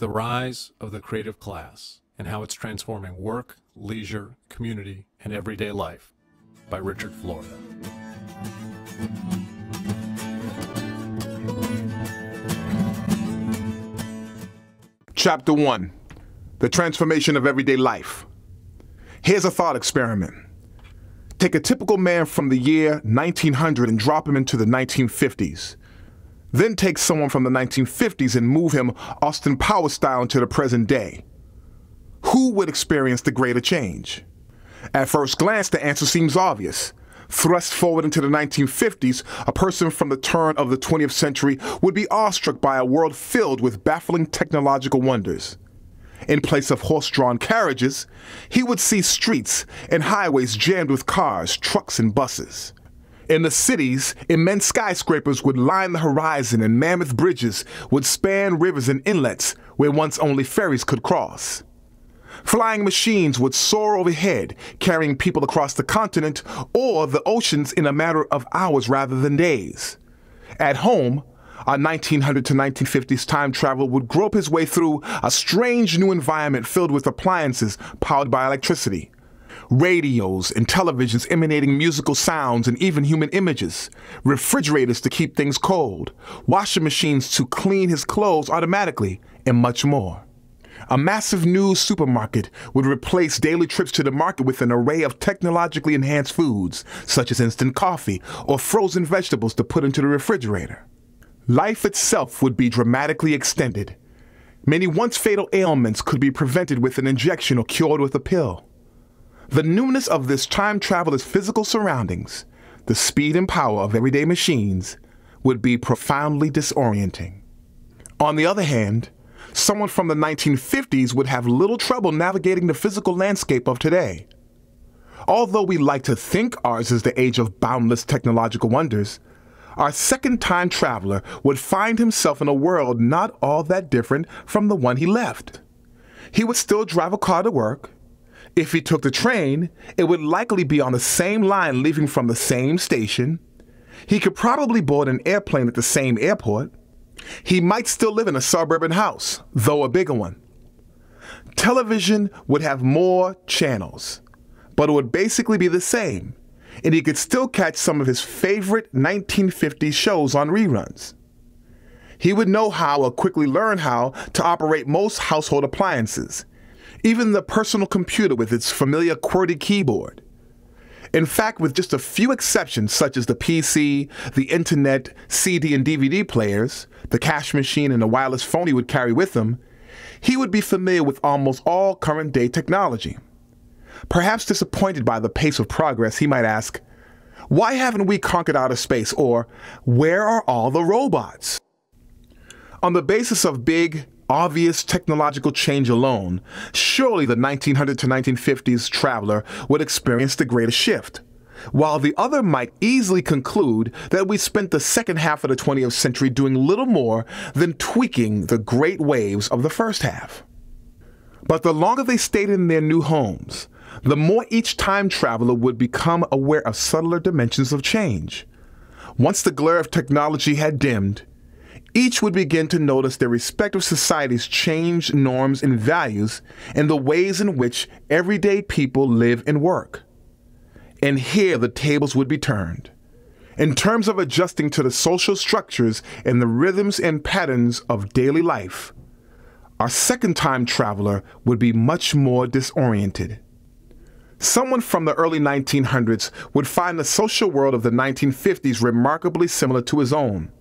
The Rise of the Creative Class and How It's Transforming Work, Leisure, Community, and Everyday Life by Richard Florida. Chapter 1, The Transformation of Everyday Life. Here's a thought experiment. Take a typical man from the year 1900 and drop him into the 1950s. Then take someone from the 1950s and move him Austin Powers style into the present day. Who would experience the greater change? At first glance, the answer seems obvious. Thrust forward into the 1950s, a person from the turn of the 20th century would be awestruck by a world filled with baffling technological wonders. In place of horse-drawn carriages, he would see streets and highways jammed with cars, trucks, and buses. In the cities, immense skyscrapers would line the horizon and mammoth bridges would span rivers and inlets where once only ferries could cross. Flying machines would soar overhead, carrying people across the continent or the oceans in a matter of hours rather than days. At home, a 1900 to 1950s time traveler would grope his way through a strange new environment filled with appliances powered by electricity. Radios and televisions emanating musical sounds and even human images, refrigerators to keep things cold, washing machines to clean his clothes automatically, and much more. A massive new supermarket would replace daily trips to the market with an array of technologically enhanced foods, such as instant coffee or frozen vegetables to put into the refrigerator. Life itself would be dramatically extended. Many once fatal ailments could be prevented with an injection or cured with a pill. The newness of this time traveler's physical surroundings, the speed and power of everyday machines, would be profoundly disorienting. On the other hand, someone from the 1950s would have little trouble navigating the physical landscape of today. Although we like to think ours is the age of boundless technological wonders, our second time traveler would find himself in a world not all that different from the one he left. He would still drive a car to work. If he took the train, it would likely be on the same line leaving from the same station. He could probably board an airplane at the same airport. He might still live in a suburban house, though a bigger one. Television would have more channels, but it would basically be the same, and he could still catch some of his favorite 1950s shows on reruns. He would know how or quickly learn how to operate most household appliances, even the personal computer with its familiar QWERTY keyboard. In fact, with just a few exceptions such as the PC, the internet, CD and DVD players, the cash machine and the wireless phone he would carry with him, he would be familiar with almost all current-day technology. Perhaps disappointed by the pace of progress, he might ask, "Why haven't we conquered outer space?" or "Where are all the robots?" On the basis of big, obvious technological change alone, surely the 1900 to 1950s traveler would experience the greatest shift, while the other might easily conclude that we spent the second half of the 20th century doing little more than tweaking the great waves of the first half. But the longer they stayed in their new homes, the more each time traveler would become aware of subtler dimensions of change. Once the glare of technology had dimmed, each would begin to notice their respective societies' changed norms and values and the ways in which everyday people live and work. And here the tables would be turned. In terms of adjusting to the social structures and the rhythms and patterns of daily life, our second time traveler would be much more disoriented. Someone from the early 1900s would find the social world of the 1950s remarkably similar to his own.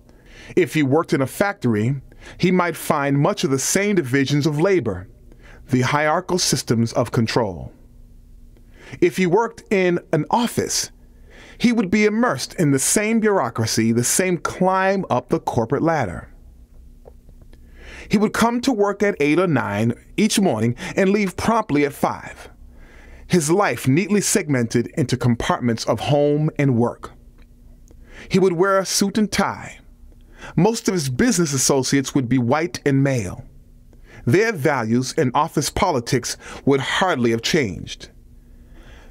If he worked in a factory, he might find much of the same divisions of labor, the hierarchical systems of control. If he worked in an office, he would be immersed in the same bureaucracy, the same climb up the corporate ladder. He would come to work at 8 or 9 each morning and leave promptly at 5. His life neatly segmented into compartments of home and work. He would wear a suit and tie. Most of his business associates would be white and male. Their values and office politics would hardly have changed.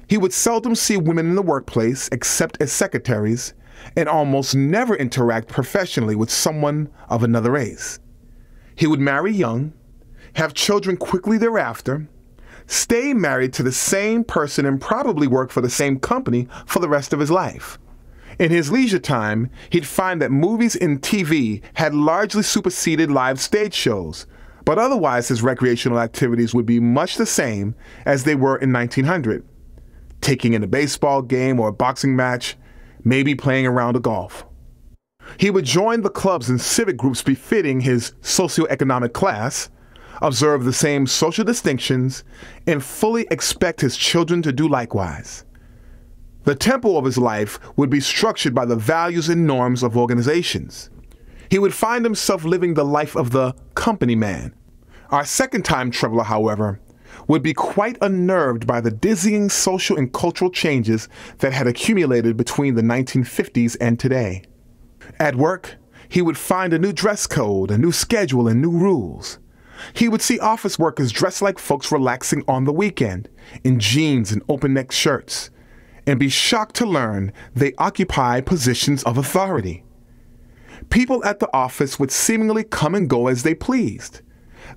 He would seldom see women in the workplace except as secretaries, and almost never interact professionally with someone of another race. He would marry young, have children quickly thereafter, stay married to the same person, and probably work for the same company for the rest of his life. In his leisure time, he'd find that movies and TV had largely superseded live stage shows, but otherwise his recreational activities would be much the same as they were in 1900. Taking in a baseball game or a boxing match, maybe playing a round of golf. He would join the clubs and civic groups befitting his socioeconomic class, observe the same social distinctions, and fully expect his children to do likewise. The tempo of his life would be structured by the values and norms of organizations. He would find himself living the life of the company man. Our second time traveler, however, would be quite unnerved by the dizzying social and cultural changes that had accumulated between the 1950s and today. At work, he would find a new dress code, a new schedule, and new rules. He would see office workers dressed like folks relaxing on the weekend, in jeans and open-neck shirts, and be shocked to learn they occupy positions of authority. People at the office would seemingly come and go as they pleased.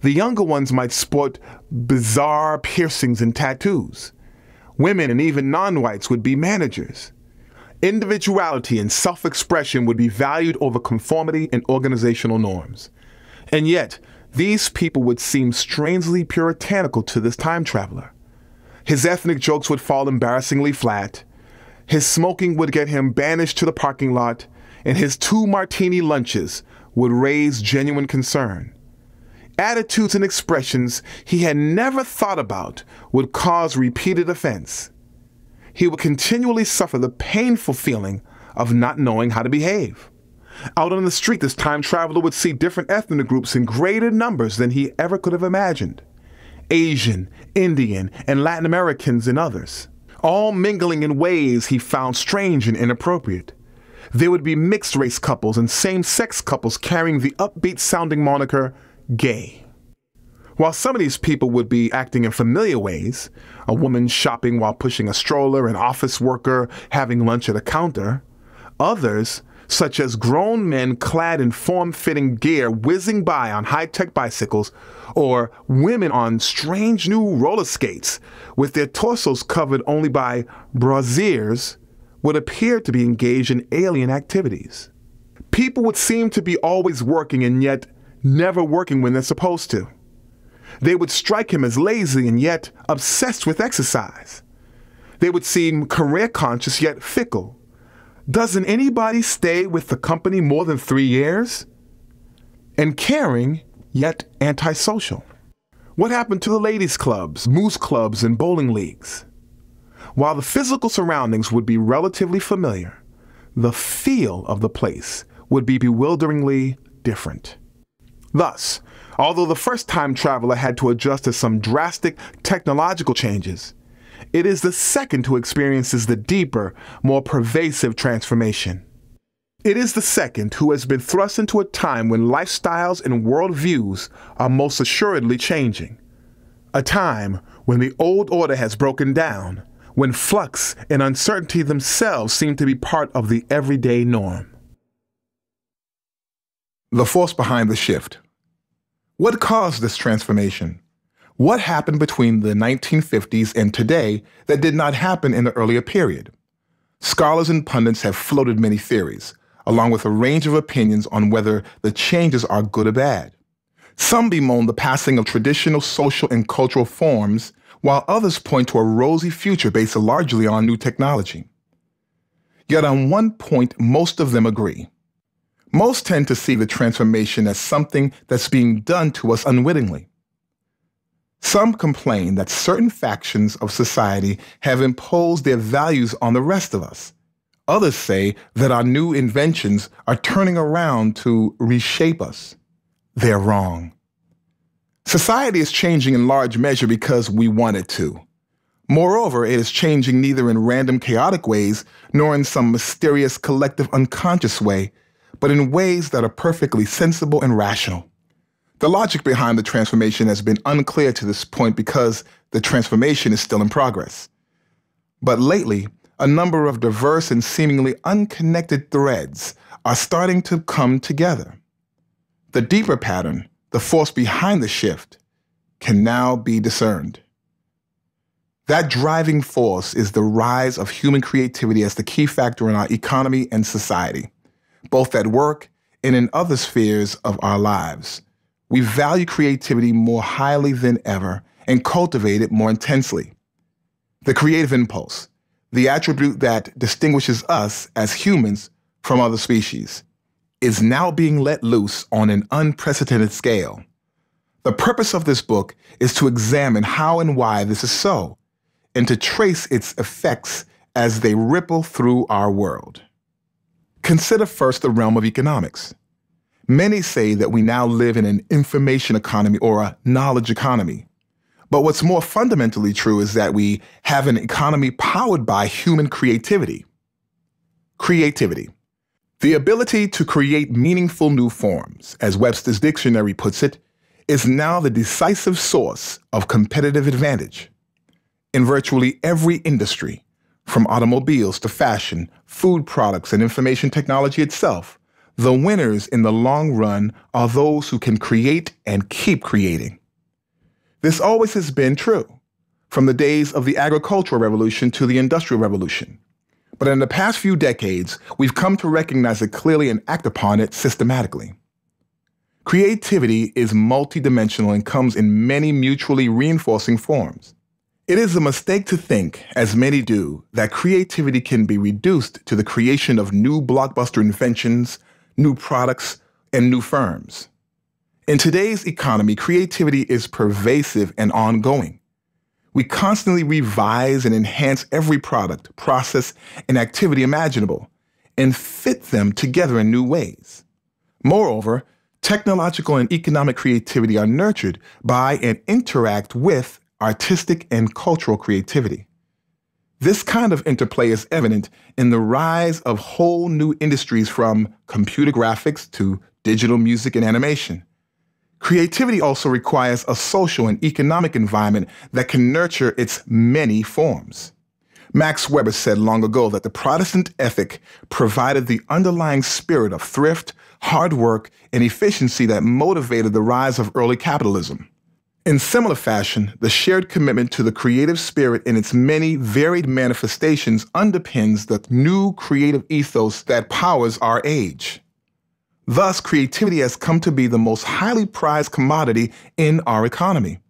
The younger ones might sport bizarre piercings and tattoos. Women and even non-whites would be managers. Individuality and self-expression would be valued over conformity and organizational norms. And yet, these people would seem strangely puritanical to this time traveler. His ethnic jokes would fall embarrassingly flat. His smoking would get him banished to the parking lot, and his 2 martini lunches would raise genuine concern. Attitudes and expressions he had never thought about would cause repeated offense. He would continually suffer the painful feeling of not knowing how to behave. Out on the street, this time traveler would see different ethnic groups in greater numbers than he ever could have imagined. Asian, Indian, and Latin Americans and others, all mingling in ways he found strange and inappropriate. There would be mixed-race couples and same-sex couples carrying the upbeat-sounding moniker, gay. While some of these people would be acting in familiar ways, a woman shopping while pushing a stroller, an office worker having lunch at a counter, others, such as grown men clad in form-fitting gear whizzing by on high-tech bicycles, or women on strange new roller skates with their torsos covered only by brassieres, would appear to be engaged in alien activities. People would seem to be always working and yet never working when they're supposed to. They would strike him as lazy and yet obsessed with exercise. They would seem career-conscious yet fickle. Doesn't anybody stay with the company more than 3 years? And caring, yet antisocial. What happened to the ladies' clubs, moose clubs, and bowling leagues? While the physical surroundings would be relatively familiar, the feel of the place would be bewilderingly different. Thus, although the first time traveler had to adjust to some drastic technological changes, it is the second who experiences the deeper, more pervasive transformation. It is the second who has been thrust into a time when lifestyles and worldviews are most assuredly changing. A time when the old order has broken down, when flux and uncertainty themselves seem to be part of the everyday norm. The force behind the shift. What caused this transformation? What happened between the 1950s and today that did not happen in the earlier period? Scholars and pundits have floated many theories, along with a range of opinions on whether the changes are good or bad. Some bemoan the passing of traditional social and cultural forms, while others point to a rosy future based largely on new technology. Yet on one point, most of them agree. Most tend to see the transformation as something that's being done to us unwittingly. Some complain that certain factions of society have imposed their values on the rest of us. Others say that our new inventions are turning around to reshape us. They're wrong. Society is changing in large measure because we want it to. Moreover, it is changing neither in random chaotic ways nor in some mysterious collective unconscious way, but in ways that are perfectly sensible and rational. The logic behind the transformation has been unclear to this point because the transformation is still in progress. But lately, a number of diverse and seemingly unconnected threads are starting to come together. The deeper pattern, the force behind the shift, can now be discerned. That driving force is the rise of human creativity as the key factor in our economy and society, both at work and in other spheres of our lives. We value creativity more highly than ever and cultivate it more intensely. The creative impulse, the attribute that distinguishes us as humans from other species, is now being let loose on an unprecedented scale. The purpose of this book is to examine how and why this is so, and to trace its effects as they ripple through our world. Consider first the realm of economics. Many say that we now live in an information economy or a knowledge economy. But what's more fundamentally true is that we have an economy powered by human creativity. Creativity. The ability to create meaningful new forms, as Webster's dictionary puts it, is now the decisive source of competitive advantage. In virtually every industry, from automobiles to fashion, food products, and information technology itself, the winners in the long run are those who can create and keep creating. This always has been true, from the days of the agricultural revolution to the industrial revolution. But in the past few decades, we've come to recognize it clearly and act upon it systematically. Creativity is multidimensional and comes in many mutually reinforcing forms. It is a mistake to think, as many do, that creativity can be reduced to the creation of new blockbuster inventions, new products, and new firms. In today's economy, creativity is pervasive and ongoing. We constantly revise and enhance every product, process, and activity imaginable, and fit them together in new ways. Moreover, technological and economic creativity are nurtured by and interact with artistic and cultural creativity. This kind of interplay is evident in the rise of whole new industries from computer graphics to digital music and animation. Creativity also requires a social and economic environment that can nurture its many forms. Max Weber said long ago that the Protestant ethic provided the underlying spirit of thrift, hard work, and efficiency that motivated the rise of early capitalism. In similar fashion, the shared commitment to the creative spirit in its many varied manifestations underpins the new creative ethos that powers our age. Thus, creativity has come to be the most highly prized commodity in our economy.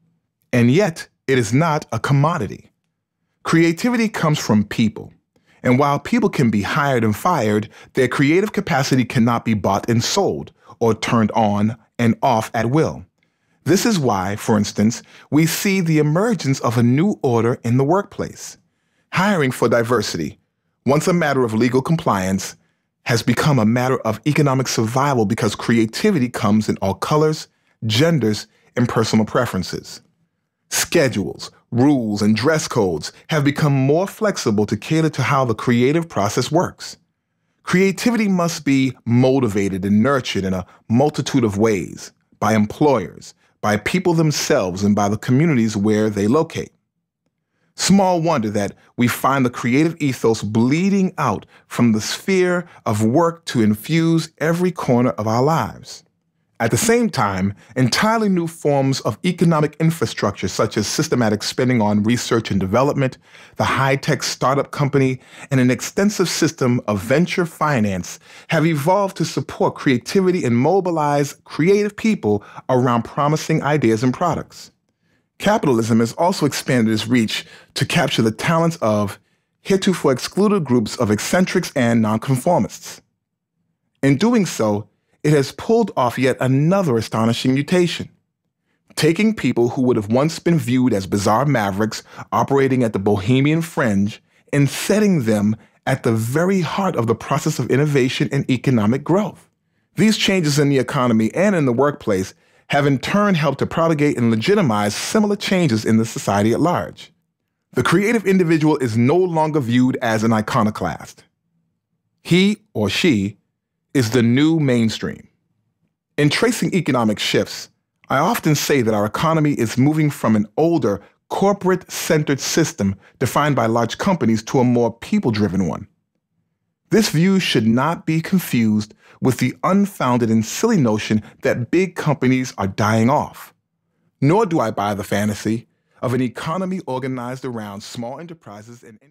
And yet, it is not a commodity. Creativity comes from people. And while people can be hired and fired, their creative capacity cannot be bought and sold or turned on and off at will. This is why, for instance, we see the emergence of a new order in the workplace. Hiring for diversity, once a matter of legal compliance, has become a matter of economic survival because creativity comes in all colors, genders, and personal preferences. Schedules, rules, and dress codes have become more flexible to cater to how the creative process works. Creativity must be motivated and nurtured in a multitude of ways, by employers, by people themselves, and by the communities where they locate. Small wonder that we find the creative ethos bleeding out from the sphere of work to infuse every corner of our lives. At the same time, entirely new forms of economic infrastructure, such as systematic spending on research and development, the high-tech startup company, and an extensive system of venture finance, have evolved to support creativity and mobilize creative people around promising ideas and products. Capitalism has also expanded its reach to capture the talents of heretofore excluded groups of eccentrics and nonconformists. In doing so, it has pulled off yet another astonishing mutation, taking people who would have once been viewed as bizarre mavericks operating at the bohemian fringe and setting them at the very heart of the process of innovation and economic growth. These changes in the economy and in the workplace have in turn helped to propagate and legitimize similar changes in the society at large. The creative individual is no longer viewed as an iconoclast. He or she is the new mainstream. In tracing economic shifts, I often say that our economy is moving from an older, corporate-centered system defined by large companies to a more people-driven one. This view should not be confused with the unfounded and silly notion that big companies are dying off. Nor do I buy the fantasy of an economy organized around small enterprises and